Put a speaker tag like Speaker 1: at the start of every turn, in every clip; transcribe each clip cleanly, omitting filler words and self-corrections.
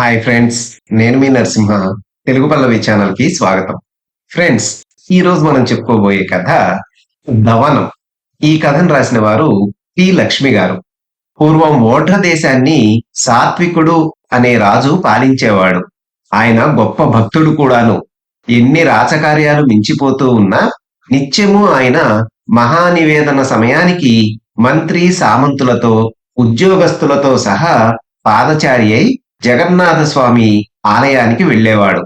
Speaker 1: Hi friends. నేను మీ నరసింహ. తెలుగు పల్లవి ఛానల్‌కి స్వాగతం. ఫ్రెండ్స్, ఈరోజు మనం చెప్పుకోబోయే కథ 'దవనం'. ఈ కథను రాసిన వారు పి. లక్ష్మి గారు. పూర్వం ఓఢ్ర దేశాన్ని సాత్వికుడు అనే రాజు పాలించేవాడు. ఆయన గొప్ప భక్తుడు కూడాను. ఎన్ని రాచకార్యాలు మించిపోతూ ఉన్నా నిత్యము ఆయన మహానివేదన సమయానికి మంత్రి సామంతులతో, ఉద్యోగస్తులతో సహా పాదచారి అయి జగన్నాథ స్వామి ఆలయానికి వెళ్ళేవాడు.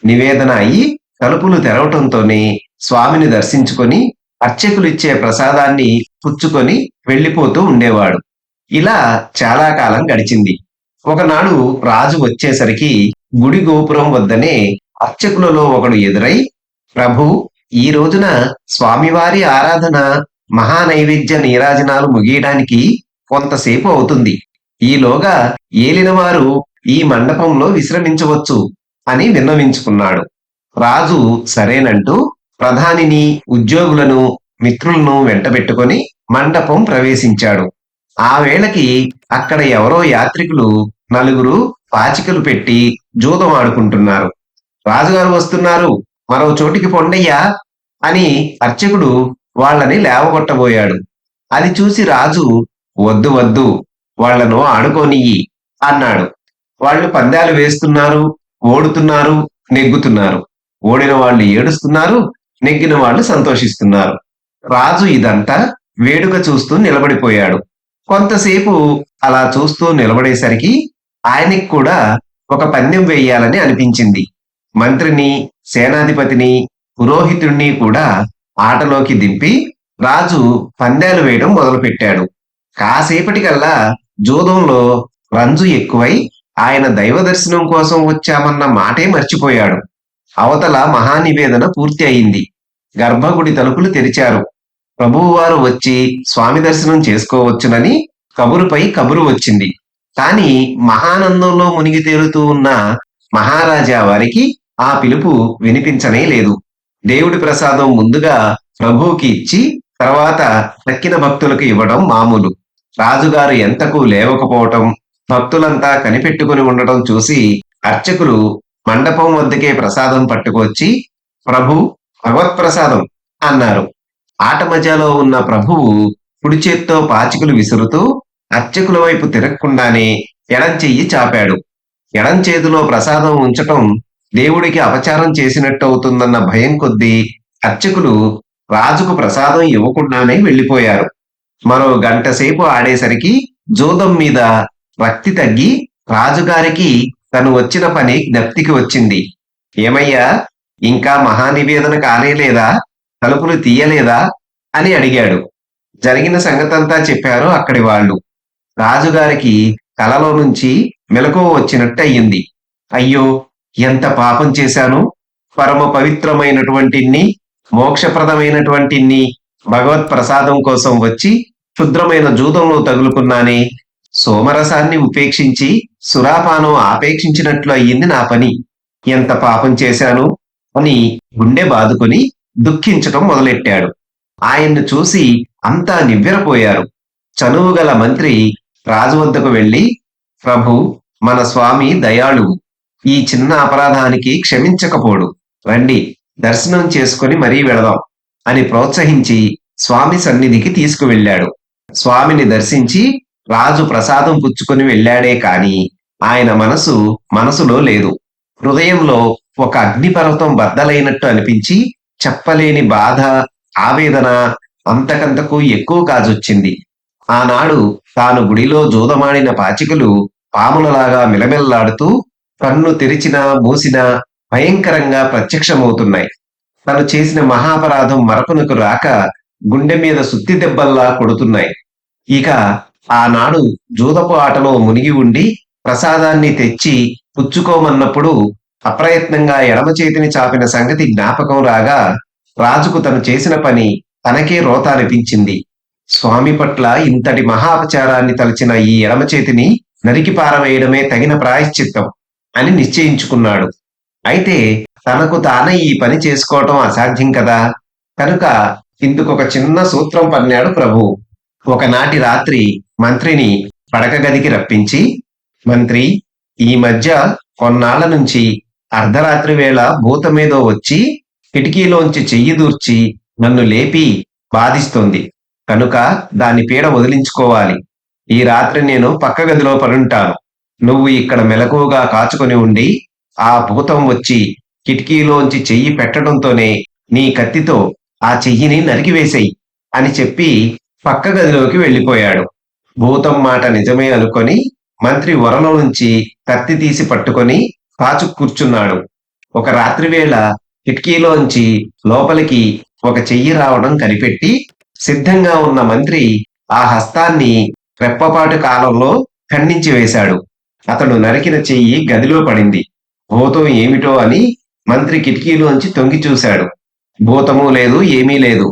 Speaker 1: నివేదన అయి తలుపులు తెరవటంతోనే స్వామిని దర్శించుకొని అర్చకులిచ్చే ప్రసాదాన్ని పుచ్చుకొని వెళ్ళిపోతూ ఉండేవాడు. ఇలా చాలా కాలం గడిచింది. ఒకనాడు రాజు వచ్చేసరికి గుడి గోపురం వద్దనే అర్చకులలో ఒకడు ఎదురై, ప్రభూ, ఈ రోజున స్వామివారి ఆరాధన మహానైవేద్య నీరాజనాలు ముగియడానికి కొంతసేపు అవుతుంది. ఈలోగా ఏలినవారు ఈ మండపంలో విశ్రమించవచ్చు అని విన్నవించుకున్నాడు. రాజు సరేనంటూ ప్రధానిని, ఉద్యోగులను, మిత్రులను వెంటబెట్టుకొని మండపం ప్రవేశించాడు. ఆ వేళకి అక్కడ ఎవరో యాత్రికులు నలుగురు పాచికలు పెట్టి జూదం ఆడుకుంటున్నారు. రాజుగారు వస్తున్నారు, మరో చోటికి పొండయ్యా అని అర్చకుడు వాళ్ళని లేవగొట్టబోయాడు. అది చూసి రాజు, వద్దు వద్దు, వాళ్లను ఆడుకోనియ్యి అన్నాడు. వాళ్ళు పందాలు వేస్తున్నారు, ఓడుతున్నారు, నెగ్గుతున్నారు. ఓడిన వాళ్ళు ఏడుస్తున్నారు, నెగ్గిన వాళ్ళు సంతోషిస్తున్నారు. రాజు ఇదంతా వేడుక చూస్తూ నిలబడిపోయాడు. కొంతసేపు అలా చూస్తూ నిలబడేసరికి ఆయనకి కూడా ఒక పందెం వేయాలని అనిపించింది. మంత్రిని, సేనాధిపతిని, పురోహితుణ్ణి కూడా ఆటలోకి దింపి రాజు పందాలు వేయడం మొదలుపెట్టాడు. కాసేపటికల్లా జూదంలో రంజు ఎక్కువై ఆయన దైవ దర్శనం కోసం వచ్చామన్న మాటే మర్చిపోయాడు. అవతల మహానివేదన పూర్తి అయింది. గర్భగుడి తలుపులు తెరిచారు. ప్రభువువారు వచ్చి స్వామి దర్శనం చేసుకోవచ్చునని కబురుపై కబురు వచ్చింది. కాని మహానందంలో మునిగి తేలుతూ ఉన్న మహారాజా వారికి ఆ పిలుపు వినిపించనే లేదు. దేవుడి ప్రసాదం ముందుగా ప్రభువుకి ఇచ్చి తర్వాత తక్కిన భక్తులకు ఇవ్వడం మామూలు. రాజుగారు ఎంతకు లేవకపోవటం, భక్తులంతా కనిపెట్టుకుని ఉండటం చూసి అర్చకులు మండపం వద్దకే ప్రసాదం పట్టుకొచ్చి, ప్రభు, భగవత్ప్రసాదం అన్నారు. ఆట మధ్యలో ఉన్న ప్రభువు కుడి చేత్తో పాచికలు విసురుతూ అర్చకుల వైపు తిరగకుండానే ఎడం చెయ్యి చాపాడు. ఎడం చేతిలో ప్రసాదం ఉంచటం దేవుడికి అపచారం చేసినట్టు అవుతుందన్న భయం కొద్దీ అర్చకులు రాజుకు ప్రసాదం ఇవ్వకుండానే వెళ్ళిపోయారు. మరో గంట సేపు ఆడేసరికి జూదం మీద రక్తి తగ్గి రాజుగారికి తను వచ్చిన పని జ్ఞప్తికి వచ్చింది. ఏమయ్యా, ఇంకా మహానివేదన కానేలేదా? తలుపులు తీయలేదా అని అడిగాడు. జరిగిన సంగతంతా చెప్పారు అక్కడి వాళ్ళు. రాజుగారికి కలలో నుంచి మెలకువ వచ్చినట్టు అయ్యింది. అయ్యో, ఎంత పాపం చేశాను! పరమ పవిత్రమైనటువంటి మోక్షప్రదమైనటువంటి భగవత్ ప్రసాదం కోసం వచ్చి క్షుద్రమైన జూదంలో తగులుకున్నానే. సోమరసాన్ని ఉపేక్షించి సురాపానం ఆపేక్షించినట్లు అయ్యింది నా పని. ఎంత పాపం చేశాను అని గుండె బాదుకొని దుఃఖించటం మొదలెట్టాడు. ఆయన్ను చూసి అంతా నివ్వెరపోయారు. చనువుగల మంత్రి రాజు వద్దకు వెళ్ళి, ప్రభు, మన స్వామి దయాళువు, ఈ చిన్న అపరాధానికి క్షమించకపోడు. రండి, దర్శనం చేసుకుని మరీ వెళదాం అని ప్రోత్సహించి స్వామి సన్నిధికి తీసుకువెళ్ళాడు. స్వామిని దర్శించి రాజు ప్రసాదం పుచ్చుకొని వెళ్ళాడే కాని ఆయన మనసులో లేదు. హృదయంలో ఒక అగ్నిపర్వతం బద్దలైనట్టు అనిపించి చెప్పలేని బాధ, ఆవేదన అంతకంతకు ఎక్కువ కాజొచ్చింది. ఆనాడు తాను గుడిలో జూదమాడిన పాచికలు పాములలాగా మిలమిల్లాడుతూ కన్ను తెరిచినా మూసినా భయంకరంగా ప్రత్యక్షమవుతున్నాయి. తను చేసిన మహాపరాధం మరపునకు రాక గుండె మీద సుత్తి దెబ్బల్లా కొడుతున్నాయి. ఇక ఆనాడు జూదపు ఆటలో మునిగి ఉండి ప్రసాదాన్ని తెచ్చి పుచ్చుకోమన్నప్పుడు అప్రయత్నంగా ఎడమ చేతిని చాపిన సంగతి జ్ఞాపకం రాగా రాజుకు తను చేసిన పని తనకే రోత అనిపించింది. స్వామి పట్ల ఇంతటి మహాపచారాన్ని తలచిన ఈ ఎడమ చేతిని నరికి పారవేయడమే తగిన ప్రాయశ్చిత్తం అని నిశ్చయించుకున్నాడు. అయితే తనకు తానే ఈ పని చేసుకోవటం అసాధ్యం కదా. కనుక ఇందుకొక చిన్న సూత్రం పన్నాడు ప్రభువు. ఒకనాటి రాత్రి మంత్రిని పడక గదికి రప్పించి, మంత్రి, ఈ మధ్య కొన్నాళ్ల నుంచి అర్ధరాత్రి వేళ భూతమేదో వచ్చి కిటికీలోంచి చెయ్యి దూర్చి నన్ను లేపి బాధిస్తోంది. కనుక దాని పీడ వదిలించుకోవాలి. ఈ రాత్రి నేను పక్క గదిలో పడుంటాను. నువ్వు ఇక్కడ మెలకువగా కాచుకొని ఉండి ఆ భూతం వచ్చి కిటికీలోంచి చెయ్యి పెట్టడంతోనే నీ కత్తితో ఆ చెయ్యిని నరికివేసేయి అని చెప్పి పక్క గదిలోకి వెళ్ళిపోయాడు. భూతం మాట నిజమే అనుకొని మంత్రి వరలో నుంచి కత్తి తీసి పట్టుకొని కాచు కూర్చున్నాడు. ఒక రాత్రి వేళ కిటికీలోంచి లోపలికి ఒక చెయ్యి రావడం కనిపెట్టి సిద్ధంగా ఉన్న మంత్రి ఆ హస్తాన్ని రెప్పపాటు కాలంలో ఖండించి వేశాడు. అతడు నరికిన చెయ్యి గదిలో పడింది. భూతం ఏమిటో అని మంత్రి కిటికీలోంచి తొంగి చూశాడు. భూతము లేదు, ఏమీ లేదు.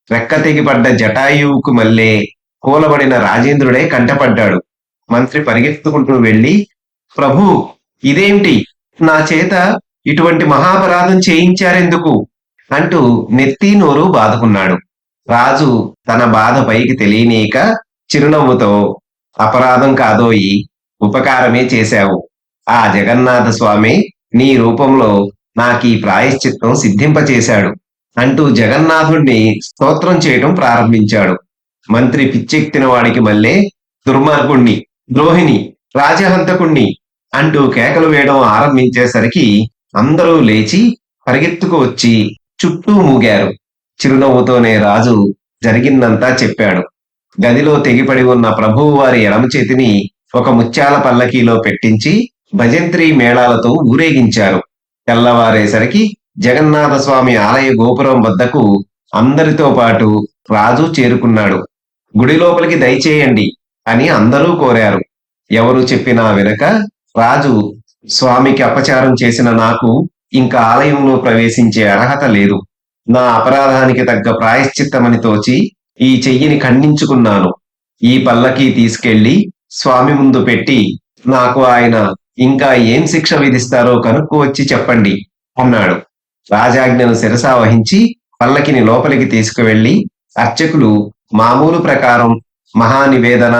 Speaker 1: రెక్క తెగిపడ్డ జటాయువుకు మళ్ళే కూలబడిన రాజేంద్రుడే కంటపడ్డాడు. మంత్రి పరిగెత్తుకుంటూ వెళ్ళి, ప్రభు, ఇదేమిటి? నా చేత ఇటువంటి మహాపరాధం చేయించారెందుకు అంటూ నెత్తి నోరు బాదుకున్నాడు. రాజు తన బాధ పైకి తెలియనీక చిరునవ్వుతో, అపరాధం కాదోయి, ఉపకారమే చేశావు. ఆ జగన్నాథ స్వామి నీ రూపంలో నాకీ ప్రాయశ్చిత్తం సిద్ధింపచేశాడు అంటూ జగన్నాథుణ్ణి స్తోత్రం చేయటం ప్రారంభించాడు. మంత్రి పిచ్చెక్కిన వాడికి మళ్ళీ దుర్మార్గుణ్ణి, ద్రోహిణి, రాజహంతకుణ్ణి అంటూ కేకలు వేయడం ఆరంభించేసరికి అందరూ లేచి పరిగెత్తుకు వచ్చి చుట్టూ మూగారు. చిరునవ్వుతోనే రాజు జరిగిందంతా చెప్పాడు. గదిలో తెగిపడి ఉన్న ప్రభువు వారి ఎడమ చేతిని ఒక ముత్యాల పల్లకీలో పెట్టించి భజంత్రీ మేళాలతో ఊరేగించారు. తెల్లవారేసరికి జగన్నాథ స్వామి ఆలయ గోపురం వద్దకు అందరితో పాటు రాజు చేరుకున్నాడు. గుడి లోపలికి దయచేయండి అని అందరూ కోరారు. ఎవరు చెప్పినా వినక రాజు, స్వామికి అపచారం చేసిన నాకు ఇంకా ఆలయంలో ప్రవేశించే అర్హత లేదు. నా అపరాధానికి తగ్గ ప్రాయశ్చిత్తమని తోచి ఈ చెయ్యిని ఖండించుకున్నాను. ఈ పల్లకీ తీసుకెళ్లి స్వామి ముందు పెట్టి నాకు ఆయన ఇంకా ఏం శిక్ష విధిస్తారో కనుక్కు వచ్చి చెప్పండి అన్నాడు. రాజాజ్ఞను శిరసా వహించి పల్లకిని లోపలికి తీసుకువెళ్లి అర్చకులు మామూలు ప్రకారం మహానివేదన,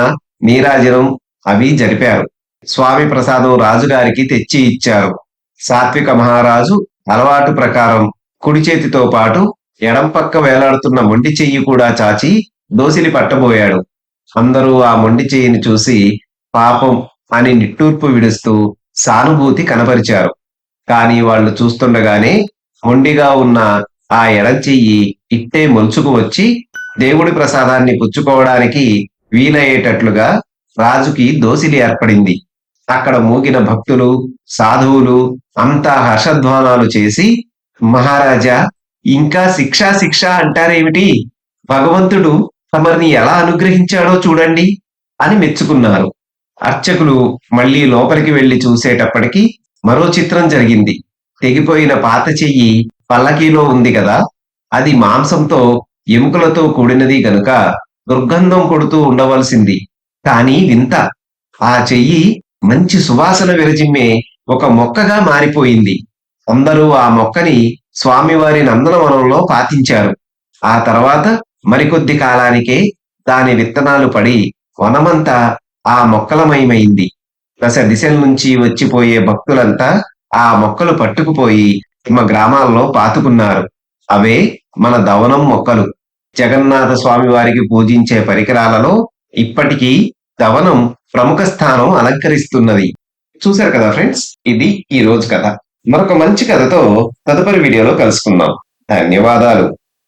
Speaker 1: నీరాజనం అవి జరిపారు. స్వామి ప్రసాదం రాజుగారికి తెచ్చి ఇచ్చారు. సాత్విక మహారాజు అలవాటు ప్రకారం కుడి చేతితో పాటు ఎడం పక్క వేలాడుతున్న మొండి చెయ్యి కూడా చాచి దోసిలి పట్టబోయాడు. అందరూ ఆ మొండి చెయ్యిని చూసి పాపం అని నిట్టూర్పు విడుస్తూ సానుభూతి కనపరిచారు. కాని వాళ్ళు చూస్తుండగానే మొండిగా ఉన్న ఆ ఎడం చెయ్యి ఇట్టే మొలుచుకు వచ్చి దేవుడి ప్రసాదాన్ని పుచ్చుకోవడానికి వీలయ్యేటట్లుగా రాజుకి దోసిలి ఏర్పడింది. అక్కడ మూగిన భక్తులు, సాధువులు అంతా హర్షధ్వానాలు చేసి, మహారాజా, ఇంకా శిక్ష శిక్ష అంటారేమిటి? భగవంతుడు తమరిని ఎలా అనుగ్రహించాడో చూడండి అని మెచ్చుకున్నారు. అర్చకులు మళ్లీ లోపలికి వెళ్లి చూసేటప్పటికి మరో చిత్రం జరిగింది. తెగిపోయిన పాత చెయ్యి పల్లకీలో ఉంది కదా, అది మాంసంతో ఎముకలతో కూడినది గనుక దుర్గంధం కొడుతూ ఉండవలసింది. కానీ వింత, ఆ చెయ్యి మంచి సువాసన విరజిమ్మే ఒక మొక్కగా మారిపోయింది. అందరూ ఆ మొక్కని స్వామివారి నందనవనంలో పాతించారు. ఆ తర్వాత మరికొద్ది కాలానికే దాని విత్తనాలు పడి వనమంతా ఆ మొక్కలమయమైంది. దశ దిశల నుంచి వచ్చిపోయే భక్తులంతా ఆ మొక్కలు పట్టుకుపోయి తమ గ్రామాల్లో పాతుకున్నారు. అవే మన దవనం మొక్కలు. జగన్నాథ స్వామి వారికి పూజించే పరికరాలలో ఇప్పటికీ దవనం ప్రముఖ స్థానం అలంకరిస్తున్నది. చూశారు కదా ఫ్రెండ్స్, ఇది ఈ రోజు కథ. మరొక మంచి కథతో తదుపరి వీడియోలో కలుసుకుందాం. ధన్యవాదాలు.